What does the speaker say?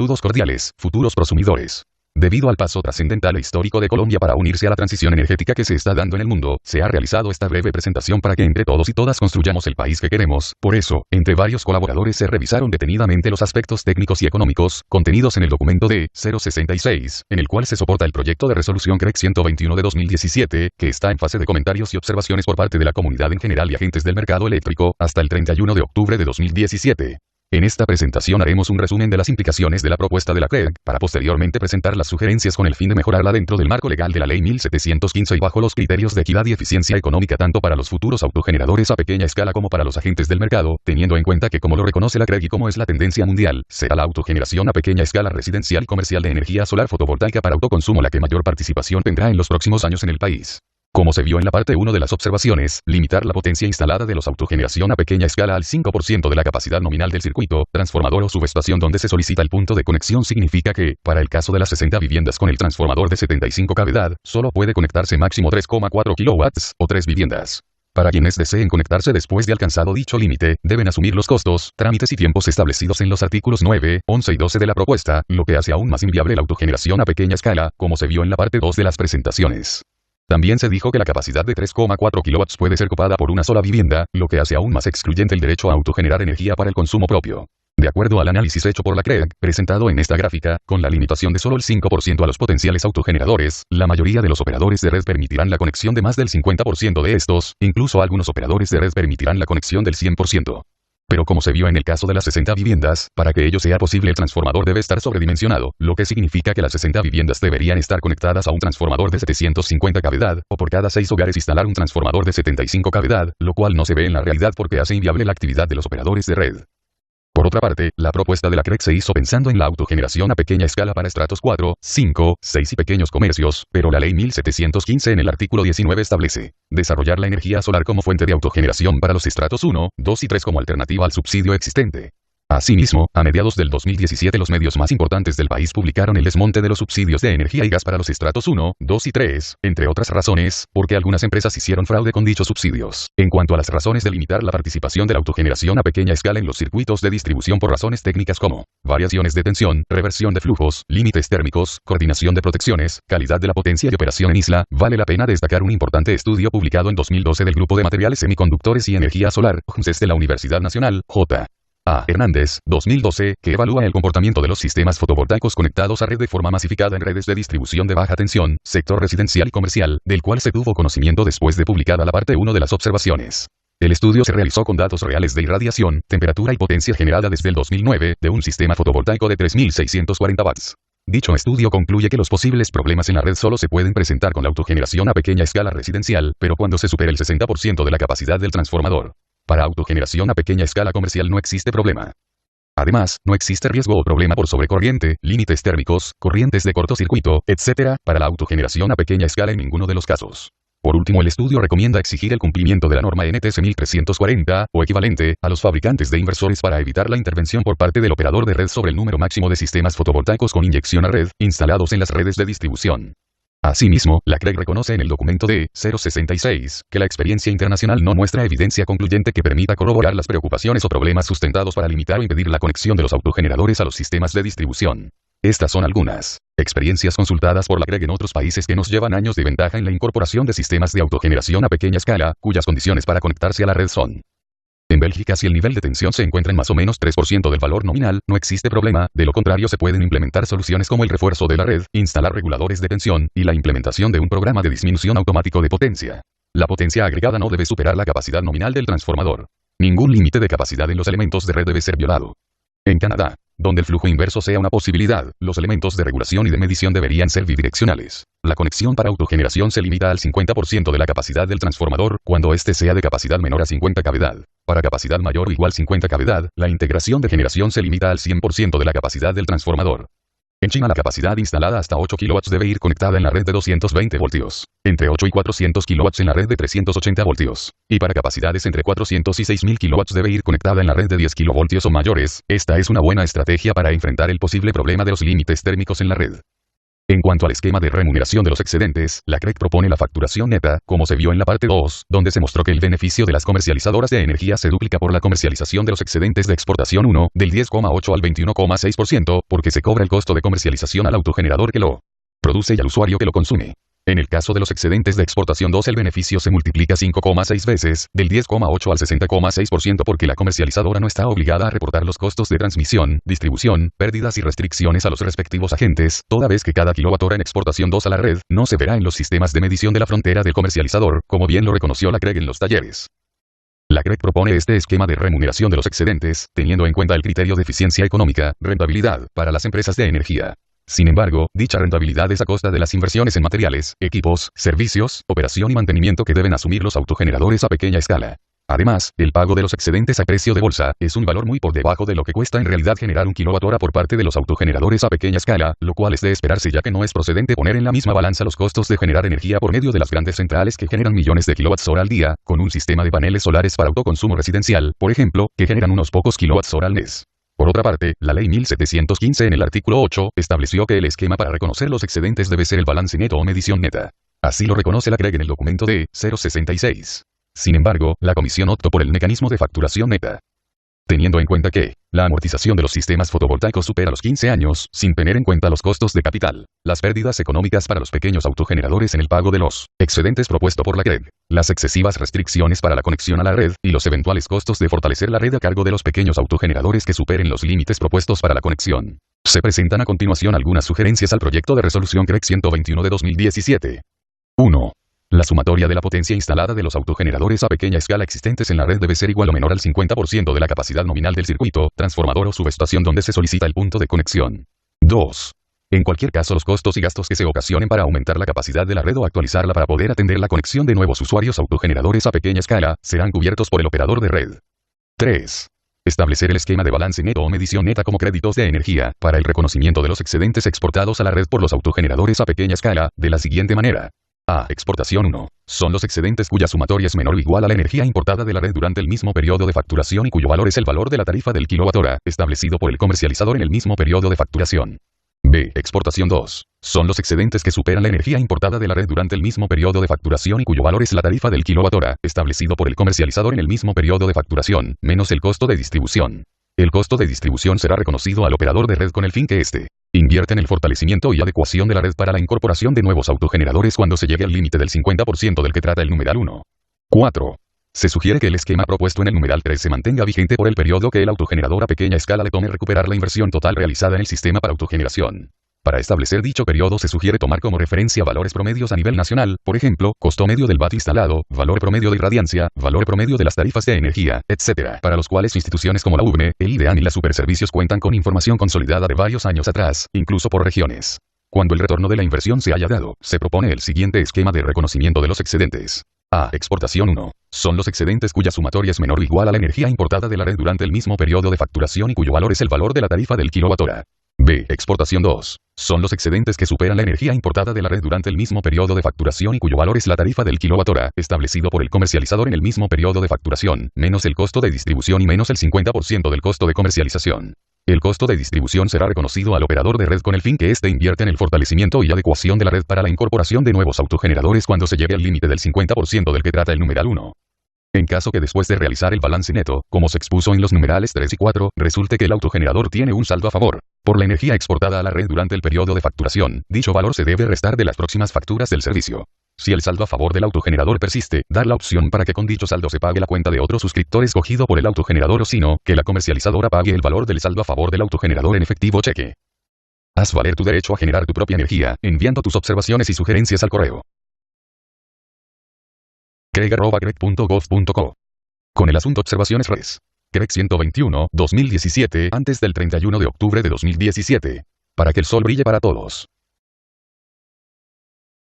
Saludos cordiales, futuros prosumidores. Debido al paso trascendental e histórico de Colombia para unirse a la transición energética que se está dando en el mundo, se ha realizado esta breve presentación para que entre todos y todas construyamos el país que queremos. Por eso, entre varios colaboradores se revisaron detenidamente los aspectos técnicos y económicos contenidos en el documento de 066, en el cual se soporta el proyecto de resolución CREC 121 de 2017, que está en fase de comentarios y observaciones por parte de la comunidad en general y agentes del mercado eléctrico, hasta el 31 de octubre de 2017. En esta presentación haremos un resumen de las implicaciones de la propuesta de la CREG, para posteriormente presentar las sugerencias con el fin de mejorarla dentro del marco legal de la Ley 1715 y bajo los criterios de equidad y eficiencia económica tanto para los futuros autogeneradores a pequeña escala como para los agentes del mercado, teniendo en cuenta que como lo reconoce la CREG y como es la tendencia mundial, será la autogeneración a pequeña escala residencial y comercial de energía solar fotovoltaica para autoconsumo la que mayor participación tendrá en los próximos años en el país. Como se vio en la parte 1 de las observaciones, limitar la potencia instalada de los autogeneración a pequeña escala al 5% de la capacidad nominal del circuito, transformador o subestación donde se solicita el punto de conexión significa que, para el caso de las 60 viviendas con el transformador de 75 kV, solo puede conectarse máximo 3,4 kW, o 3 viviendas. Para quienes deseen conectarse después de alcanzado dicho límite, deben asumir los costos, trámites y tiempos establecidos en los artículos 9, 11 y 12 de la propuesta, lo que hace aún más inviable la autogeneración a pequeña escala, como se vio en la parte 2 de las presentaciones. También se dijo que la capacidad de 3,4 kW puede ser copada por una sola vivienda, lo que hace aún más excluyente el derecho a autogenerar energía para el consumo propio. De acuerdo al análisis hecho por la CREG, presentado en esta gráfica, con la limitación de solo el 5% a los potenciales autogeneradores, la mayoría de los operadores de red permitirán la conexión de más del 50% de estos, incluso algunos operadores de red permitirán la conexión del 100%. Pero como se vio en el caso de las 60 viviendas, para que ello sea posible el transformador debe estar sobredimensionado, lo que significa que las 60 viviendas deberían estar conectadas a un transformador de 750 kV, o por cada 6 hogares instalar un transformador de 75 kV, lo cual no se ve en la realidad porque hace inviable la actividad de los operadores de red. Por otra parte, la propuesta de la CREG se hizo pensando en la autogeneración a pequeña escala para estratos 4, 5, 6 y pequeños comercios, pero la Ley 1715 en el artículo 19 establece desarrollar la energía solar como fuente de autogeneración para los estratos 1, 2 y 3 como alternativa al subsidio existente. Asimismo, a mediados del 2017 los medios más importantes del país publicaron el desmonte de los subsidios de energía y gas para los estratos 1, 2 y 3, entre otras razones, porque algunas empresas hicieron fraude con dichos subsidios. En cuanto a las razones de limitar la participación de la autogeneración a pequeña escala en los circuitos de distribución por razones técnicas como variaciones de tensión, reversión de flujos, límites térmicos, coordinación de protecciones, calidad de la potencia y operación en isla, vale la pena destacar un importante estudio publicado en 2012 del Grupo de Materiales Semiconductores y Energía Solar, de la Universidad Nacional, J. A. Hernández, 2012, que evalúa el comportamiento de los sistemas fotovoltaicos conectados a red de forma masificada en redes de distribución de baja tensión, sector residencial y comercial, del cual se tuvo conocimiento después de publicada la parte 1 de las observaciones. El estudio se realizó con datos reales de irradiación, temperatura y potencia generada desde el 2009, de un sistema fotovoltaico de 3640 watts. Dicho estudio concluye que los posibles problemas en la red solo se pueden presentar con la autogeneración a pequeña escala residencial, pero cuando se supere el 60% de la capacidad del transformador. Para autogeneración a pequeña escala comercial no existe problema. Además, no existe riesgo o problema por sobrecorriente, límites térmicos, corrientes de cortocircuito, etc., para la autogeneración a pequeña escala en ninguno de los casos. Por último, el estudio recomienda exigir el cumplimiento de la norma NTS 1340, o equivalente, a los fabricantes de inversores para evitar la intervención por parte del operador de red sobre el número máximo de sistemas fotovoltaicos con inyección a red, instalados en las redes de distribución. Asimismo, la CREG reconoce en el documento de 066 que la experiencia internacional no muestra evidencia concluyente que permita corroborar las preocupaciones o problemas sustentados para limitar o impedir la conexión de los autogeneradores a los sistemas de distribución. Estas son algunas experiencias consultadas por la CREG en otros países que nos llevan años de ventaja en la incorporación de sistemas de autogeneración a pequeña escala, cuyas condiciones para conectarse a la red son: en Bélgica, si el nivel de tensión se encuentra en más o menos 3% del valor nominal, no existe problema, de lo contrario se pueden implementar soluciones como el refuerzo de la red, instalar reguladores de tensión, y la implementación de un programa de disminución automático de potencia. La potencia agregada no debe superar la capacidad nominal del transformador. Ningún límite de capacidad en los elementos de red debe ser violado. En Canadá, donde el flujo inverso sea una posibilidad, los elementos de regulación y de medición deberían ser bidireccionales. La conexión para autogeneración se limita al 50% de la capacidad del transformador, cuando éste sea de capacidad menor a 50 kV. Para capacidad mayor o igual 50 kV, la integración de generación se limita al 100% de la capacidad del transformador. En China la capacidad instalada hasta 8 kW debe ir conectada en la red de 220 voltios, entre 8 y 400 kW en la red de 380 voltios, y para capacidades entre 400 y 6000 kW debe ir conectada en la red de 10 kV o mayores. Esta es una buena estrategia para enfrentar el posible problema de los límites térmicos en la red. En cuanto al esquema de remuneración de los excedentes, la CREG propone la facturación neta, como se vio en la parte 2, donde se mostró que el beneficio de las comercializadoras de energía se duplica por la comercialización de los excedentes de exportación 1, del 10,8 al 21,6%, porque se cobra el costo de comercialización al autogenerador que lo produce y al usuario que lo consume. En el caso de los excedentes de exportación 2, el beneficio se multiplica 5,6 veces, del 10,8 al 60,6%, porque la comercializadora no está obligada a reportar los costos de transmisión, distribución, pérdidas y restricciones a los respectivos agentes, toda vez que cada kilowatt-hora en exportación 2 a la red no se verá en los sistemas de medición de la frontera del comercializador, como bien lo reconoció la CREG en los talleres. La CREG propone este esquema de remuneración de los excedentes, teniendo en cuenta el criterio de eficiencia económica, rentabilidad, para las empresas de energía. Sin embargo, dicha rentabilidad es a costa de las inversiones en materiales, equipos, servicios, operación y mantenimiento que deben asumir los autogeneradores a pequeña escala. Además, el pago de los excedentes a precio de bolsa es un valor muy por debajo de lo que cuesta en realidad generar un kilowatt-hora por parte de los autogeneradores a pequeña escala, lo cual es de esperarse, ya que no es procedente poner en la misma balanza los costos de generar energía por medio de las grandes centrales que generan millones de kilowatts-hora al día, con un sistema de paneles solares para autoconsumo residencial, por ejemplo, que generan unos pocos kilowatts-hora al mes. Por otra parte, la Ley 1715 en el artículo 8 estableció que el esquema para reconocer los excedentes debe ser el balance neto o medición neta. Así lo reconoce la CREG en el documento de 066. Sin embargo, la comisión optó por el mecanismo de facturación neta. Teniendo en cuenta que la amortización de los sistemas fotovoltaicos supera los 15 años, sin tener en cuenta los costos de capital, las pérdidas económicas para los pequeños autogeneradores en el pago de los excedentes propuesto por la CREG, las excesivas restricciones para la conexión a la red y los eventuales costos de fortalecer la red a cargo de los pequeños autogeneradores que superen los límites propuestos para la conexión. Se presentan a continuación algunas sugerencias al proyecto de resolución CREG 121 de 2017. 1. La sumatoria de la potencia instalada de los autogeneradores a pequeña escala existentes en la red debe ser igual o menor al 50% de la capacidad nominal del circuito, transformador o subestación donde se solicita el punto de conexión. 2. En cualquier caso, los costos y gastos que se ocasionen para aumentar la capacidad de la red o actualizarla para poder atender la conexión de nuevos usuarios autogeneradores a pequeña escala, serán cubiertos por el operador de red. 3. Establecer el esquema de balance neto o medición neta como créditos de energía, para el reconocimiento de los excedentes exportados a la red por los autogeneradores a pequeña escala, de la siguiente manera. A. Exportación 1. Son los excedentes cuya sumatoria es menor o igual a la energía importada de la red durante el mismo periodo de facturación y cuyo valor es el valor de la tarifa del kilowatt-hora, establecido por el comercializador en el mismo periodo de facturación. B. Exportación 2. Son los excedentes que superan la energía importada de la red durante el mismo periodo de facturación y cuyo valor es la tarifa del kilowatt-hora, establecido por el comercializador en el mismo periodo de facturación, menos el costo de distribución. El costo de distribución será reconocido al operador de red con el fin que éste invierte en el fortalecimiento y adecuación de la red para la incorporación de nuevos autogeneradores cuando se llegue al límite del 50% del que trata el numeral 1. 4. Se sugiere que el esquema propuesto en el numeral 3 se mantenga vigente por el periodo que el autogenerador a pequeña escala le tome recuperar la inversión total realizada en el sistema para autogeneración. Para establecer dicho periodo se sugiere tomar como referencia valores promedios a nivel nacional, por ejemplo, costo medio del vat instalado, valor promedio de irradiancia, valor promedio de las tarifas de energía, etc., para los cuales instituciones como la UBNE, el IDEAM y la Superservicios cuentan con información consolidada de varios años atrás, incluso por regiones. Cuando el retorno de la inversión se haya dado, se propone el siguiente esquema de reconocimiento de los excedentes. A. Exportación 1. Son los excedentes cuya sumatoria es menor o igual a la energía importada de la red durante el mismo periodo de facturación y cuyo valor es el valor de la tarifa del kilowatt-hora. B. Exportación 2. Son los excedentes que superan la energía importada de la red durante el mismo periodo de facturación y cuyo valor es la tarifa del kilowatt-hora, establecido por el comercializador en el mismo periodo de facturación, menos el costo de distribución y menos el 50% del costo de comercialización. El costo de distribución será reconocido al operador de red con el fin que éste invierte en el fortalecimiento y adecuación de la red para la incorporación de nuevos autogeneradores cuando se llegue al límite del 50% del que trata el numeral 1. En caso que después de realizar el balance neto, como se expuso en los numerales 3 y 4, resulte que el autogenerador tiene un saldo a favor por la energía exportada a la red durante el periodo de facturación, dicho valor se debe restar de las próximas facturas del servicio. Si el saldo a favor del autogenerador persiste, dar la opción para que con dicho saldo se pague la cuenta de otro suscriptor escogido por el autogenerador o si no, que la comercializadora pague el valor del saldo a favor del autogenerador en efectivo o cheque. Haz valer tu derecho a generar tu propia energía, enviando tus observaciones y sugerencias al correo creg@creg.gov.co. Con el asunto Observaciones Res. CREG 121, 2017, antes del 31 de octubre de 2017. Para que el sol brille para todos.